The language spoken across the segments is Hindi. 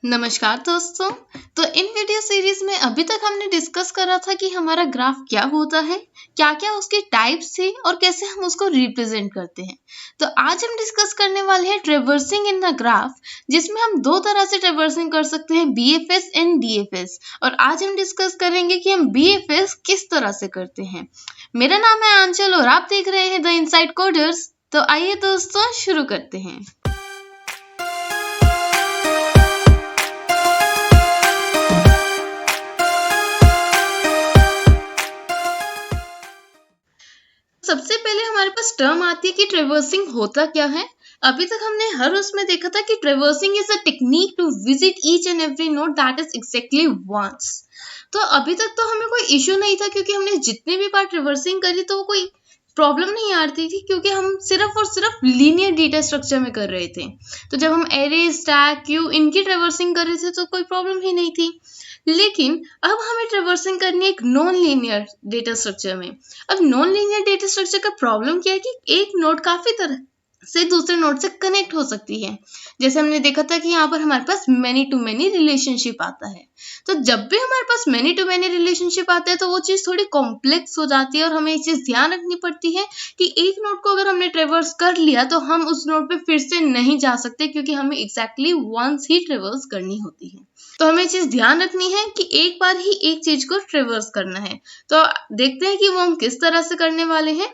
नमस्कार दोस्तों। तो इन वीडियो सीरीज में अभी तक हमने डिस्कस करा था कि हमारा ग्राफ क्या होता है, क्या क्या उसके टाइप्स थे और कैसे हम उसको रिप्रेजेंट करते हैं। तो आज हम डिस्कस करने वाले हैं ट्रेवर्सिंग इन द ग्राफ, जिसमें हम दो तरह से ट्रेवर्सिंग कर सकते हैं, बीएफएस एंड डीएफएस। और आज हम डिस्कस करेंगे कि हम बीएफएस किस तरह से करते हैं। मेरा नाम है आंचल और आप देख रहे हैं द इनसाइड कोडर्स। तो आइए दोस्तों शुरू करते हैं। सबसे पहले हमारे पास टर्म आती है कि ट्रेवर्सिंग होता क्या है। अभी तक हमने हर उसमें देखा था कि traversing is a technique to visit each and every node that is exactly once. तो अभी तक तो हमें कोई इश्यू नहीं था, क्योंकि हमने जितने भी बार ट्रेवर्सिंग करी तो वो कोई प्रॉब्लम नहीं आती थी, क्योंकि हम सिर्फ और सिर्फ लीनियर डेटा स्ट्रक्चर में कर रहे थे। तो जब हम एरे, स्टैक, क्यू इनकी ट्रेवर्सिंग कर रहे थे तो कोई प्रॉब्लम ही नहीं थी। लेकिन अब हमें ट्रेवर्सिंग करनी है एक नॉन लीनियर डेटा स्ट्रक्चर में। अब नॉन लीनियर डेटा स्ट्रक्चर का प्रॉब्लम क्या है कि एक नोड काफी तरह से दूसरे नोड से कनेक्ट हो सकती है। जैसे हमने देखा था कि यहाँ पर हमारे पास मेनी टू मेनी रिलेशनशिप आता है। तो जब भी हमारे पास मेनी टू मेनी रिलेशनशिप आता है तो वो चीज थोड़ी कॉम्प्लेक्स हो जाती है, और हमें ये चीज ध्यान रखनी पड़ती है कि एक नोड को अगर हमने ट्रेवर्स कर लिया तो हम उस नोड पे फिर से नहीं जा सकते, क्योंकि हमें एग्जैक्टली वंस ही ट्रेवर्स करनी होती है। तो हमें चीज ध्यान रखनी है कि एक बार ही एक चीज को ट्रेवर्स करना है। तो देखते हैं कि वो हम किस तरह से करने वाले हैं।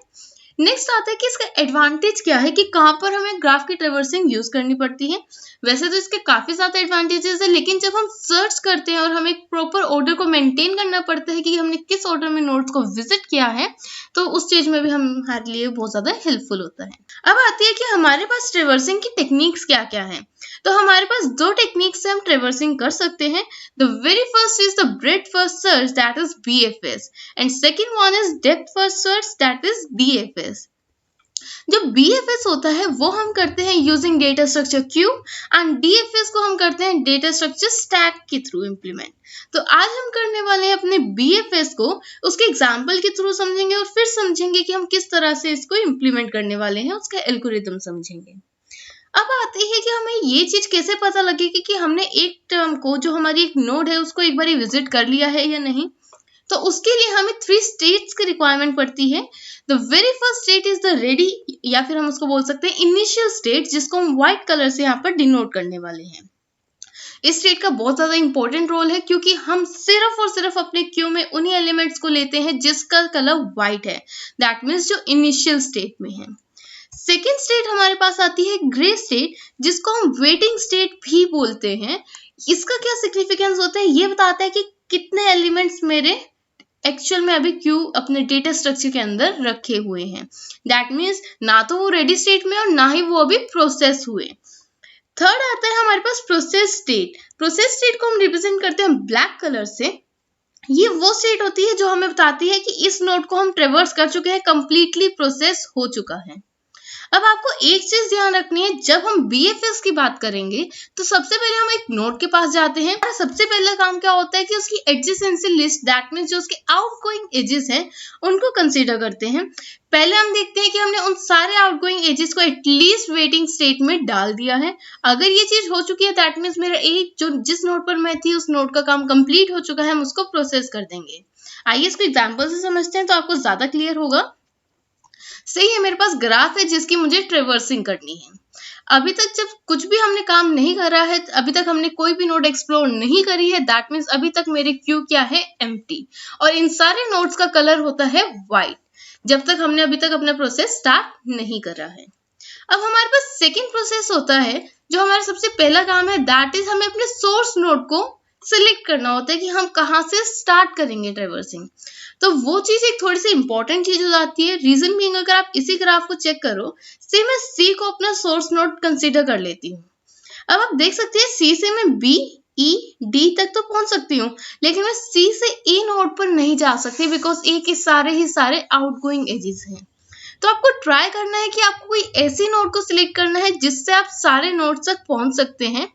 नेक्स्ट आता है कि इसका एडवांटेज क्या है, कि कहाँ पर हमें ग्राफ की ट्रेवर्सिंग यूज करनी पड़ती है। वैसे तो इसके काफी ज्यादा एडवांटेजेस है, लेकिन जब हम सर्च करते हैं और हमें एक प्रॉपर ऑर्डर को मेंटेन करना पड़ता है कि हमने किस ऑर्डर में नोड्स को विजिट किया है, तो उस चीज में भी हमारे लिए बहुत ज्यादा हेल्पफुल होता है। अब आती है कि हमारे पास ट्रेवर्सिंग की टेक्निक्स क्या क्या है। तो हमारे पास दो टेक्निक से हम ट्रेवर्सिंग कर सकते हैं। The very first is the breath first search, that is BFS, and second one is depth first search, that is DFS. जो बीएफएस होता है वो हम करते हैं using data structure Q, and DFS को हम करते हैं डेटा स्ट्रक्चर स्टैक के थ्रू इम्प्लीमेंट। तो आज हम करने वाले हैं अपने बीएफएस को उसके एग्जाम्पल के थ्रू समझेंगे, और फिर समझेंगे कि हम किस तरह से इसको इम्प्लीमेंट करने वाले हैं, उसका एल्गोरिथम समझेंगे। अब आती है कि हमें ये चीज कैसे पता लगेगी कि हमने एक टर्म को, जो हमारी एक नोड है, उसको एक बार विजिट कर लिया है या नहीं। तो उसके लिए हमें 3 स्टेट्स की रिक्वायरमेंट पड़ती है। The very first state is the ready, या फिर हम उसको बोल सकते हैं इनिशियल स्टेट, जिसको हम व्हाइट कलर से यहाँ पर डिनोट करने वाले हैं। इस स्टेट का बहुत ज्यादा इंपॉर्टेंट रोल है, क्योंकि हम सिर्फ और सिर्फ अपने क्यू में उन्हीं एलिमेंट्स को लेते हैं जिसका कलर व्हाइट है, दैट मीन्स जो इनिशियल स्टेट में है। सेकेंड स्टेट हमारे पास आती है ग्रे स्टेट, जिसको हम वेटिंग स्टेट भी बोलते हैं। इसका क्या सिग्निफिकेंस होता है, ये बताता है कि कितने एलिमेंट्स मेरे एक्चुअल में अभी क्यू अपने डेटा स्ट्रक्चर के अंदर रखे हुए हैं। दैट मीन्स ना तो वो रेडी स्टेट में और ना ही वो अभी प्रोसेस हुए। थर्ड आता है हमारे पास प्रोसेस स्टेट। प्रोसेस स्टेट को हम रिप्रेजेंट करते हैं ब्लैक कलर से। ये वो स्टेट होती है जो हमें बताती है कि इस नोड को हम ट्रेवर्स कर चुके हैं, कंप्लीटली प्रोसेस हो चुका है। अब आपको एक चीज ध्यान रखनी है, जब हम बीएफएस की बात करेंगे तो सबसे पहले हम एक नोड के पास जाते हैं। सबसे पहला काम क्या होता है कि उसकी एडजेसेंसी लिस्ट, दैट मींस जो उसके आउटगोइंग एजेस हैं, उनको कंसीडर करते हैं। पहले हम देखते हैं कि हमने उन सारे आउटगोइंग एजेस को एटलीस्ट वेटिंग स्टेट में डाल दिया है। अगर ये चीज हो चुकी है, दैट मींस मेरा एक जो जिस नोड पर मैं थी उस नोड का काम कंप्लीट हो चुका है, हम उसको प्रोसेस कर देंगे। आइए इसको एग्जाम्पल से समझते हैं तो आपको ज्यादा क्लियर होगा। सही है, मेरे पास ग्राफ है जिसकी मुझे ट्रेवर्सिंग करनी है। अभी तक जब कुछ भी हमने काम नहीं करा है, अभी तक हमने कोई भी नोड एक्सप्लोर नहीं करी है, दैट मीन्स अभी तक मेरे क्यू क्या है, एम्प्टी, और इन सारे नोड्स का कलर होता है व्हाइट, जब तक हमने अभी तक अपना प्रोसेस स्टार्ट नहीं करा है। अब हमारे पास सेकेंड प्रोसेस होता है, जो हमारा सबसे पहला काम है, दैट इज हमें अपने सोर्स नोड को सिलेक्ट करना होता है कि हम कहाँ से स्टार्ट करेंगे ट्रेवर्सिंग। तो वो चीज एक थोड़ी सी इंपॉर्टेंट चीज हो जाती है। रीजन बीइंग, अगर आप इसी ग्राफ को चेक करो, सी मैं सी को अपना सोर्स नोड कंसीडर कर लेती हूँ। अब आप देख सकते हैं सी से मैं बी, ई, डी तक तो पहुंच सकती हूँ, लेकिन मैं सी से ई नोड पर नहीं जा सकती, बिकॉज ए के ही सारे आउटगोइंग एजेस हैं। तो आपको ट्राई करना है कि आपको कोई ऐसी नोड को सिलेक्ट करना है जिससे आप सारे नोड तक पहुंच सकते हैं।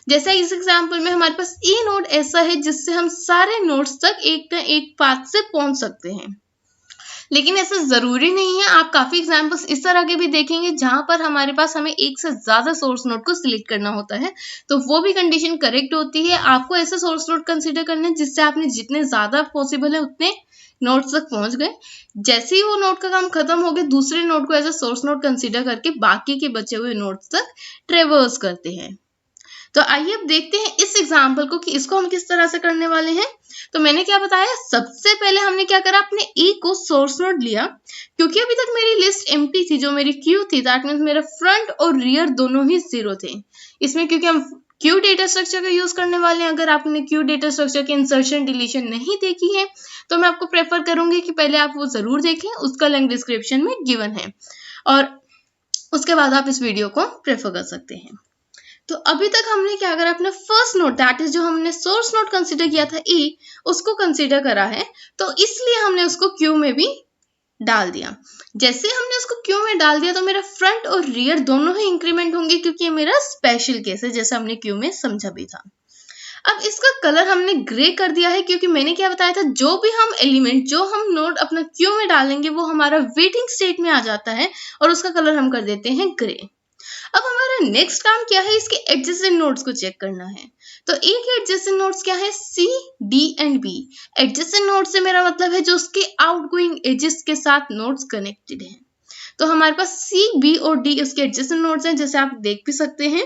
जैसे इस एग्जांपल में हमारे पास ई नोड ऐसा है जिससे हम सारे नोड्स तक एक न एक पाथ से पहुंच सकते हैं। लेकिन ऐसा जरूरी नहीं है, आप काफी एग्जांपल्स इस तरह के भी देखेंगे जहां पर हमारे पास हमें एक से ज्यादा सोर्स नोड को सिलेक्ट करना होता है, तो वो भी कंडीशन करेक्ट होती है। आपको ऐसे सोर्स नोड कंसीडर करना है जिससे आपने जितने ज्यादा पॉसिबल है उतने नोड्स तक पहुंच गए। जैसे ही वो नोड का काम खत्म हो गया, दूसरे नोड को as a source node consider करके बाकी के बचे हुए नोड्स तक ट्रेवर्स करते हैं। तो आइए अब देखते हैं इस एग्जाम्पल को कि इसको हम किस तरह से करने वाले हैं। तो मैंने क्या बताया, सबसे पहले हमने क्या करा, अपने ए को सोर्स नोड लिया, क्योंकि अभी तक मेरी लिस्ट एम्प्टी थी, जो मेरी क्यू थी, दैट मीन्स मेरा फ्रंट और रियर दोनों ही 0 थे इसमें, क्योंकि हम क्यू डेटा स्ट्रक्चर का यूज करने वाले हैं। अगर आपने क्यू डेटा स्ट्रक्चर के इंसर्शन डिलीशन नहीं देखी है तो मैं आपको प्रेफर करूंगी कि पहले आप वो जरूर देखें, उसका लिंक डिस्क्रिप्शन में गिवन है, और उसके बाद आप इस वीडियो को प्रेफर कर सकते हैं। तो अभी तक हमने क्या करा, अपना फर्स्ट नोड दैट इज जो हमने सोर्स नोड कंसीडर किया था ए, उसको कंसीडर करा है, तो इसलिए हमने उसको क्यू में भी डाल दिया। जैसे हमने उसको क्यू में डाल दिया तो मेरा फ्रंट और रियर दोनों ही इंक्रीमेंट होंगे, क्योंकि ये मेरा स्पेशल केस है, जैसे हमने क्यू में समझा भी था। अब इसका कलर हमने ग्रे कर दिया है, क्योंकि मैंने क्या बताया था, जो भी हम एलिमेंट, जो हम नोड अपना क्यू में डालेंगे वो हमारा वेटिंग स्टेट में आ जाता है, और उसका कलर हम कर देते हैं ग्रे। अब हमारा नेक्स्ट काम क्या है, इसके एडजेसेंट नोड्स को चेक करना है। तो ए के एडजेसेंट नोड्स क्या है, C, D and B. Adjacent node से मेरा मतलब है जो उसके आउटगोइंग एजेस के साथ नोड्स कनेक्टेड हैं। तो हमारे पास सी, बी और डी उसके एडजेसेंट नोड्स हैं, जैसे आप देख भी सकते हैं।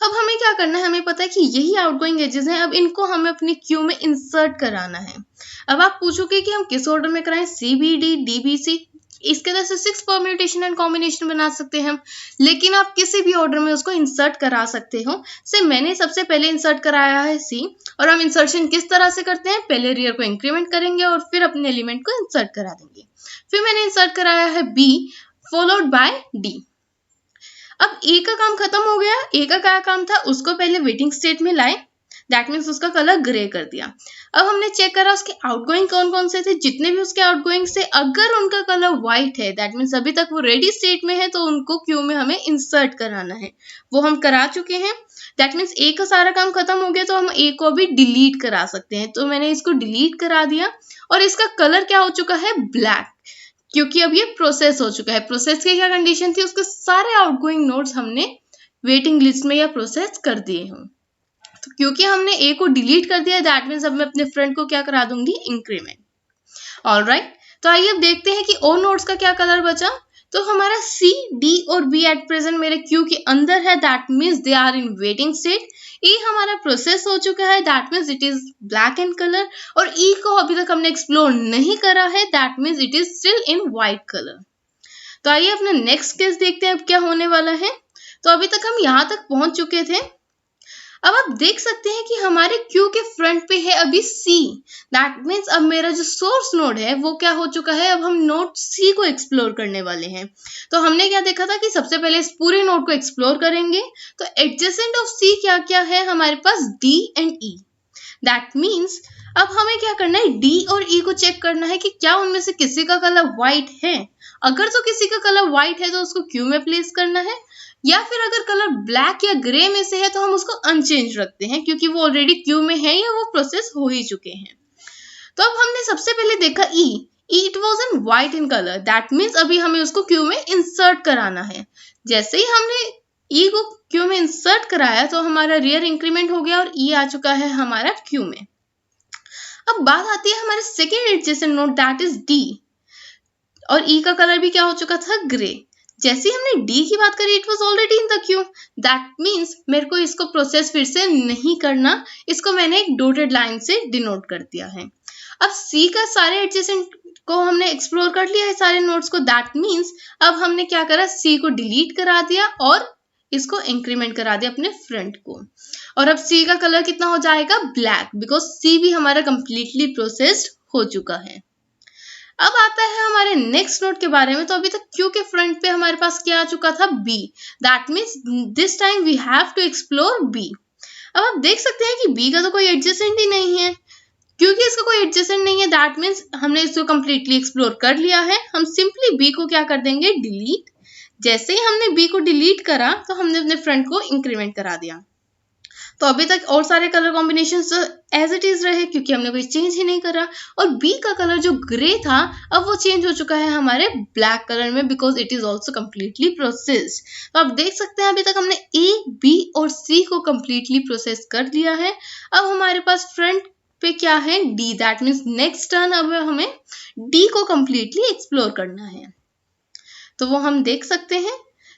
अब हमें क्या करना है, हमें पता है कि यही आउटगोइंग एजेस हैं, अब इनको हमें अपनी क्यू में इंसर्ट कराना है। अब आप पूछोगे कि हम किस ऑर्डर में कराएं, C B D, D B C. इसके तरह से 6 परम्यूटेशन एंड कॉम्बिनेशन बना सकते हैं हम, लेकिन आप किसी भी ऑर्डर में उसको इंसर्ट करा सकते हो। से मैंने सबसे पहले इंसर्ट कराया है सी, और हम इंसर्शन किस तरह से करते हैं, पहले रियर को इंक्रीमेंट करेंगे और फिर अपने एलिमेंट को इंसर्ट करा देंगे। फिर मैंने इंसर्ट कराया है बी, फॉलोड बाय डी। अब ए का काम खत्म हो गया। ए का क्या काम था, उसको पहले वेटिंग स्टेट में लाए, दैट मीन्स उसका कलर ग्रे कर दिया। अब हमने चेक करा उसके आउटगोइंग कौन कौन से थे, जितने भी उसके आउटगोइंग से अगर उनका कलर व्हाइट है, दैट मीन्स अभी तक वो रेडी स्टेट में है, तो उनको क्यू में हमें इंसर्ट कराना है। वो हम करा चुके हैं, दैट मीन्स ए का सारा काम खत्म हो गया, तो हम ए को अभी डिलीट करा सकते हैं। तो मैंने इसको डिलीट करा दिया, और इसका कलर क्या हो चुका है, ब्लैक, क्योंकि अब ये प्रोसेस हो चुका है। प्रोसेस की क्या कंडीशन थी, उसके सारे आउटगोइंग नोड्स हमने वेटिंग लिस्ट में या प्रोसेस कर दिए हों। तो क्योंकि हमने ए को डिलीट कर दिया, दैट मीन्स अब मैं अपने फ्रंट को क्या करा दूंगी, इंक्रीमेंट। ऑलराइट, तो आइए अब देखते हैं कि ओ नोड्स का क्या कलर बचा। तो हमारा सी, डी और बी एट प्रेजेंट मेरे क्यू के अंदर है, that means they are in waiting state. A हमारा प्रोसेस हो चुका है, that means it is black in colour, और ई को अभी तक हमने एक्सप्लोर नहीं करा है, that means it is still in white colour. तो आइए अपना नेक्स्ट केस देखते हैं अब क्या होने वाला है। तो अभी तक हम यहाँ तक पहुंच चुके थे। अब आप देख सकते हैं कि हमारे क्यू के फ्रंट पे है अभी सी, दैट मीन्स अब मेरा जो सोर्स नोड है वो क्या हो चुका है, अब हम नोड सी को एक्सप्लोर करने वाले हैं। तो हमने क्या देखा था कि सबसे पहले इस पूरे नोड को एक्सप्लोर करेंगे। तो एडजेसेंट ऑफ सी क्या क्या है, हमारे पास D and E, that means अब हमें क्या करना है, डी और ई को चेक करना है कि क्या उनमें से किसी का कलर व्हाइट है। अगर तो किसी का कलर व्हाइट है तो उसको क्यू में प्लेस करना है, या फिर अगर कलर ब्लैक या ग्रे में से है तो हम उसको अनचेंज रखते हैं, क्योंकि वो ऑलरेडी क्यू में है या वो प्रोसेस हो ही चुके हैं। तो अब हमने सबसे पहले देखा E, it was in white in colour, that means अभी हमें उसको क्यू में इंसर्ट कराना है। जैसे ही हमने ई को क्यू में इंसर्ट कराया तो हमारा रियर इंक्रीमेंट हो गया और ई आ चुका है हमारा क्यू में। अब बात आती है हमारे second adjacent node that is D, और ई का कलर भी क्या हो चुका था, ग्रे। जैसे ही हमने डी की बात करी, it was already in the Q, that means मेरे को इसको प्रोसेस फिर से नहीं करना, इसको मैंने एक डॉटेड लाइन से डिनोट कर दिया है। अब सी का सारे एडजेसेंट को हमने एक्सप्लोर कर लिया है, सारे नोड्स को, दैट मीन्स अब हमने क्या करा, सी को डिलीट करा दिया और इसको इंक्रीमेंट करा दिया अपने फ्रंट को। और अब सी का कलर कितना हो जाएगा, ब्लैक, बिकॉज सी भी हमारा कंप्लीटली प्रोसेस्ड हो चुका है। अब आता है हमारे नेक्स्ट नोड के बारे में। तो अभी तक क्यू के फ्रंट पे हमारे पास क्या आ चुका था, B, that means this time we have to explore B. अब आप देख सकते हैं कि बी का तो कोई एडजेसेंट ही नहीं है, क्योंकि इसका कोई एडजेसेंट नहीं है, दैट मीन्स हमने इसको कंप्लीटली एक्सप्लोर कर लिया है। हम सिंपली बी को क्या कर देंगे, डिलीट। जैसे ही हमने बी को डिलीट करा तो हमने अपने फ्रंट को इंक्रीमेंट करा दिया। तो अभी तक और सारे colour combination as it is रहे क्योंकि हमने कोई चेंज ही नहीं करा। और बी का कलर जो ग्रे था अब वो चेंज हो चुका है हमारे ब्लैक कलर में because it is also completely processed. तो आप देख सकते हैं अभी तक हमने ए, बी और सी को कम्प्लीटली प्रोसेस कर लिया है। अब हमारे पास फ्रंट पे क्या है, D, that means next turn अब हमें डी को कम्प्लीटली एक्सप्लोर करना है। तो वो हम देख सकते हैं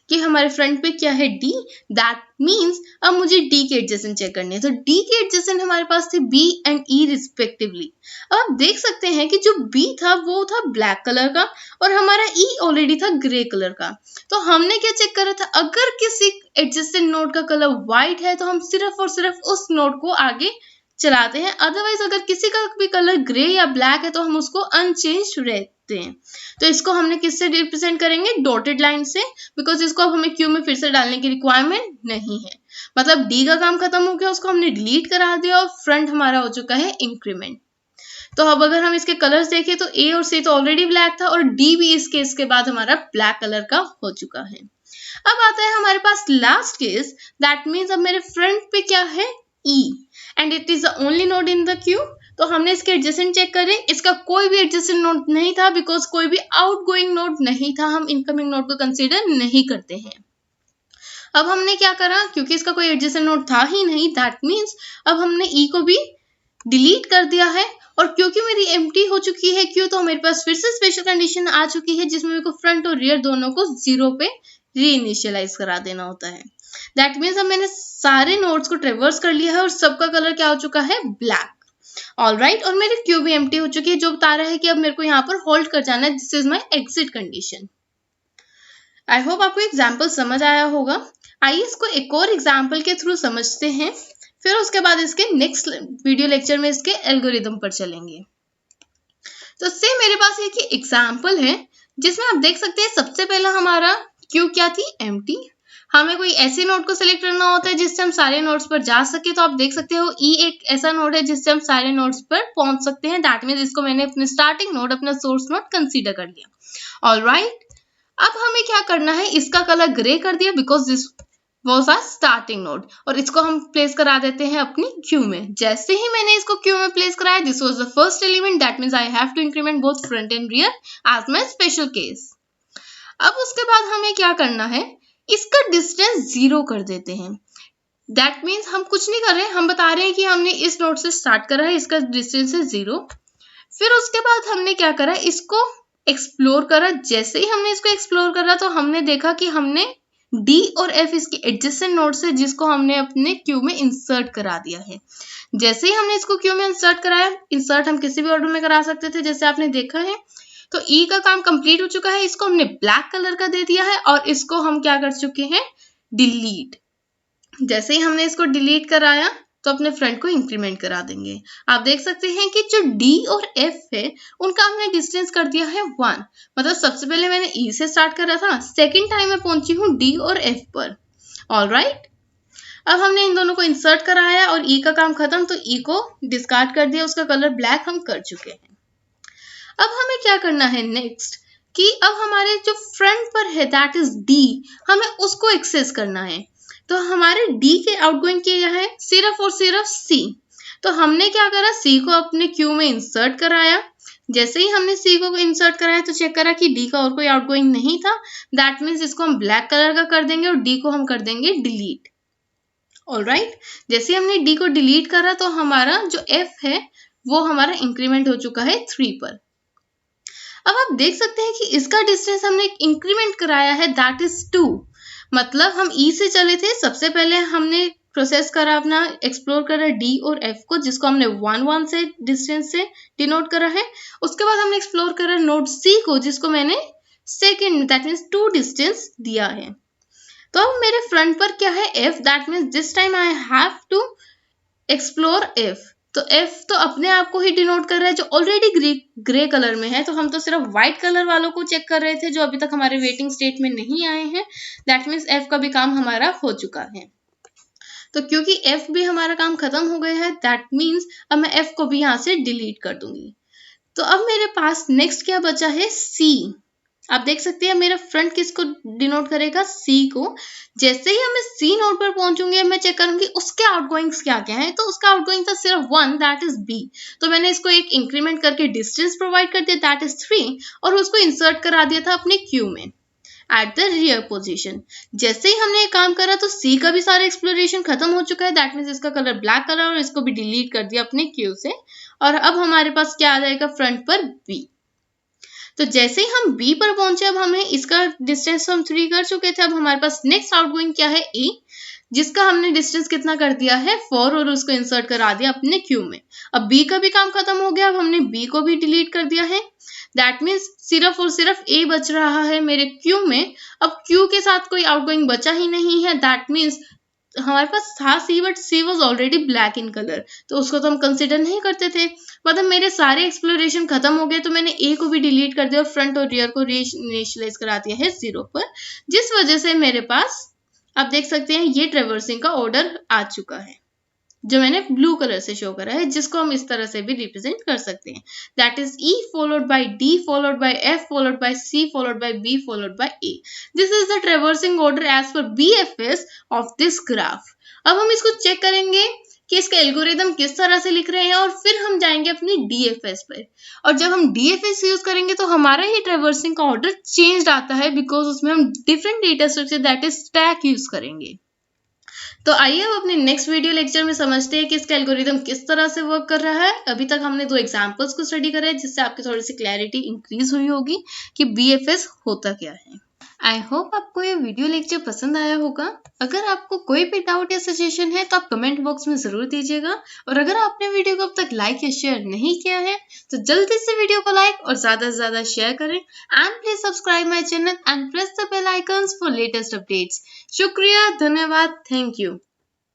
कि हमारे फ्रंट पे क्या है, डी, दैट मीन्स अब मुझे डी के एडजेसेंट चेक करने हैं। तो डी के एडजेसेंट हमारे पास थे बी एंड ई रिस्पेक्टिवली। अब आप देख सकते हैं कि जो बी था वो था ब्लैक कलर का और हमारा ई ऑलरेडी था ग्रे कलर का। तो हमने क्या चेक करा था, अगर किसी एडजेसेंट नोड का कलर व्हाइट है तो हम सिर्फ और सिर्फ उस नोड को आगे चलाते हैं, अदरवाइज अगर किसी का भी कलर ग्रे या ब्लैक है तो हम उसको अनचेंज रहते हैं। तो इसको हमने किससे रिप्रेजेंट करेंगे, डॉटेड लाइन से, बिकॉज इसको अब हमें क्यू में फिर से डालने की रिक्वायरमेंट नहीं है। मतलब डी का काम खत्म हो गया, उसको हमने डिलीट करा दिया और फ्रंट हमारा हो चुका है इंक्रीमेंट। तो अब अगर हम इसके कलर्स देखें तो ए और सी तो ऑलरेडी ब्लैक था और डी भी इसके बाद हमारा ब्लैक कलर का हो चुका है। अब आता है हमारे पास लास्ट केस, दैट मीन्स अब मेरे फ्रंट पे क्या है, E, and it is the only node in the queue. तो हमने इसके एडजेसेंट चेक करें, इसका कोई भी एडजेसेंट नोड नहीं था बिकॉज कोई भी आउटगोइंग नोड नहीं था, हम इनकमिंग नोड को कंसीडर नहीं करते हैं। अब हमने क्या करा, क्योंकि इसका कोई एडजेसेंट नोड था ही नहीं, दैट मीन्स अब हमने ई को भी डिलीट कर दिया है। और क्योंकि मेरी एम्प्टी हो चुकी है क्यू, तो मेरे पास फिर से स्पेशल कंडीशन आ चुकी है जिसमें मेरे को फ्रंट और रियर दोनों को 0 पे रीइनिशियलाइज करा देना होता है। दैट मीन्स अब मैंने सारे नोड्स को ट्रेवर्स कर लिया है और सबका कलर क्या हो चुका है, ब्लैक। ऑलराइट, और मेरी क्यू भी एम्प्टी हो चुकी है जो बता रहा है कि अब मेरे को यहाँ पर होल्ड कर जाना है, this is my exit condition. I hope आपको एग्जाम्पल समझ आया होगा। आइए इसको एक और एग्जाम्पल के थ्रू समझते हैं, फिर उसके बाद इसके नेक्स्ट वीडियो लेक्चर में इसके एल्गोरिदम पर चलेंगे। तो से मेरे पास एक एग्जाम्पल है जिसमें आप देख सकते हैं सबसे पहला हमारा क्यू क्या थी, एम्प्टी। हमें कोई ऐसे नोड को सिलेक्ट करना होता है जिससे हम सारे नोड्स पर जा सके। तो आप देख सकते हो ई एक ऐसा नोड है जिससे हम सारे नोड्स पर पहुंच सकते हैं, दैट मीन्स इसको मैंने अपने स्टार्टिंग नोड, अपना सोर्स नोड कंसीडर कर लिया। ऑलराइट, अब हमें क्या करना है, इसका कलर ग्रे कर दिया because this was our starting node, और इसको हम प्लेस करा देते हैं अपनी क्यू में। जैसे ही मैंने इसको क्यू में प्लेस कराया, this was the first element, that means I have to increment both front and rear as my special case. अब उसके बाद हमें क्या करना है, इसका डिस्टेंस 0 कर देते हैं। दैट मीन्स हम कुछ नहीं कर रहे हैं, हम बता रहे हैं कि हमने इस नोड से स्टार्ट करा है, इसका डिस्टेंस है 0। फिर उसके बाद हमने क्या करा, इसको एक्सप्लोर करा। जैसे ही हमने इसको एक्सप्लोर करा तो हमने देखा कि हमने डी और एफ इसके एडजेसेंट नोड्स है जिसको हमने अपने क्यू में इंसर्ट करा दिया है। जैसे ही हमने इसको क्यू में इंसर्ट कराया, इंसर्ट हम किसी भी ऑर्डर में करा सकते थे जैसे आपने देखा है। तो ई का काम कंप्लीट हो चुका है, इसको हमने ब्लैक कलर का दे दिया है और इसको हम क्या कर चुके हैं, डिलीट। जैसे ही हमने इसको डिलीट कराया तो अपने फ्रंट को इंक्रीमेंट करा देंगे। आप देख सकते हैं कि जो डी और एफ है उनका हमने डिस्टेंस कर दिया है 1। मतलब सबसे पहले मैंने ई से स्टार्ट करा था, सेकेंड टाइम मैं पहुंची हूँ डी और एफ पर। ऑलराइट, अब हमने इन दोनों को इंसर्ट कराया और ई का काम खत्म, तो ई को डिस्कार्ड कर दिया, उसका कलर ब्लैक हम कर चुके हैं। अब हमें क्या करना है नेक्स्ट, कि अब हमारे जो फ्रंट पर है दैट इज डी, हमें उसको एक्सेस करना है। तो हमारे डी के आउटगोइंग क्या है, सिर्फ और सिर्फ सी। तो हमने क्या करा, सी को अपने क्यू में इंसर्ट कराया। जैसे ही हमने सी को इंसर्ट कराया तो चेक करा कि डी का और कोई आउटगोइंग नहीं था, दैट मीन्स इसको हम ब्लैक कलर का कर देंगे और डी को हम कर देंगे डिलीट। ऑलराइट, जैसे हमने डी को डिलीट करा तो हमारा जो एफ है वो हमारा इंक्रीमेंट हो चुका है 3 पर। अब आप देख सकते हैं कि इसका डिस्टेंस हमने इंक्रीमेंट कराया है, दैट इज 2। मतलब हम ई से चले थे, सबसे पहले हमने प्रोसेस करा अपना, एक्सप्लोर करा डी और एफ को जिसको हमने 1 से डिस्टेंस से डिनोट करा है। उसके बाद हमने एक्सप्लोर करा नोड सी को जिसको मैंने सेकेंड, दैट मीन्स 2 डिस्टेंस दिया है। तो अब मेरे फ्रंट पर क्या है, F, that means this time I have to explore F. तो एफ तो अपने आप को ही डिनोट कर रहा है जो ऑलरेडी ग्रे कलर में है, तो हम तो सिर्फ व्हाइट कलर वालों को चेक कर रहे थे जो अभी तक हमारे वेटिंग स्टेट में नहीं आए हैं। दैट मीन्स एफ का भी काम हमारा हो चुका है। तो क्योंकि एफ भी हमारा काम खत्म हो गया है, दैट मीन्स अब मैं एफ को भी यहाँ से डिलीट कर दूंगी। तो अब मेरे पास नेक्स्ट क्या बचा है, सी। आप देख सकते हैं मेरा फ्रंट किसको डिनोट करेगा, सी को। जैसे ही मैं सी नोड पर पहुंचूंगी मैं चेक करूंगी उसके आउटगोइंग्स क्या क्या है, तो उसका आउटगोइंग था सिर्फ 1, दैट इज बी। तो मैंने इसको एक इंक्रीमेंट करके डिस्टेंस प्रोवाइड कर दिया, दैट इज 3, और उसको इंसर्ट करा दिया था अपने क्यू में एट द रियर पोजीशन। जैसे ही हमने ये काम करा तो सी का भी सारा एक्सप्लोरेशन खत्म हो चुका है, दैट मीन्स इसका कलर ब्लैक कलर, और इसको भी डिलीट कर दिया अपने क्यू से। और अब हमारे पास क्या आ जाएगा फ्रंट पर, बी। तो जैसे ही हम बी पर पहुंचे, अब हमें इसका डिस्टेंस हम 3 कर चुके थे, अब हमारे पास नेक्स्ट आउटगोइंग क्या है, ए, जिसका हमने डिस्टेंस कितना कर दिया है 4, और उसको इंसर्ट करा दिया अपने क्यू में। अब बी का भी काम खत्म हो गया, अब हमने बी को भी डिलीट कर दिया है, दैट मीन्स सिर्फ और सिर्फ ए बच रहा है मेरे क्यू में। अब क्यू के साथ कोई आउटगोइंग बचा ही नहीं है, दैट मीन्स हमारे पास था C, but C was already black in colour, तो उसको तो हम कंसिडर नहीं करते थे। मतलब मेरे सारे एक्सप्लोरेशन खत्म हो गए, तो मैंने ए को भी डिलीट कर दिया और फ्रंट और रियर को इनिशियलाइज करा दिया है 0 पर, जिस वजह से मेरे पास आप देख सकते हैं ये ट्रेवर्सिंग का ऑर्डर आ चुका है, जो मैंने ब्लू कलर से शो करा है, जिसको हम इस तरह से भी रिप्रेजेंट कर सकते हैं, that is E followed by D followed by F followed by C followed by B followed by A. This is the traversing order as per BFS of this graph. अब हम इसको चेक करेंगे कि इसका एल्गोरिदम किस तरह से लिख रहे हैं, और फिर हम जाएंगे अपनी DFS पर। और जब हम DFS यूज करेंगे तो हमारा ये ट्रेवर्सिंग का ऑर्डर चेंज आता है, बिकॉज उसमें हम different data structure that is stack use करेंगे। तो आइए अब अपने नेक्स्ट वीडियो लेक्चर में समझते हैं कि इसका एल्गोरिदम किस तरह से वर्क कर रहा है। अभी तक हमने 2 एग्जांपल्स को स्टडी करा है, जिससे आपकी थोड़ी सी क्लैरिटी इंक्रीज हुई होगी कि BFS होता क्या है। आई होप आपको ये वीडियो लेक्चर पसंद आया होगा। अगर आपको कोई भी डाउट या सजेशन है तो आप कमेंट बॉक्स में जरूर दीजिएगा, और अगर आपने वीडियो को अब तक लाइक या शेयर नहीं किया है तो जल्दी से वीडियो को लाइक और ज्यादा से ज्यादा शेयर करें, and please subscribe my channel and press the bell icons for latest updates. शुक्रिया, धन्यवाद, थैंक यू।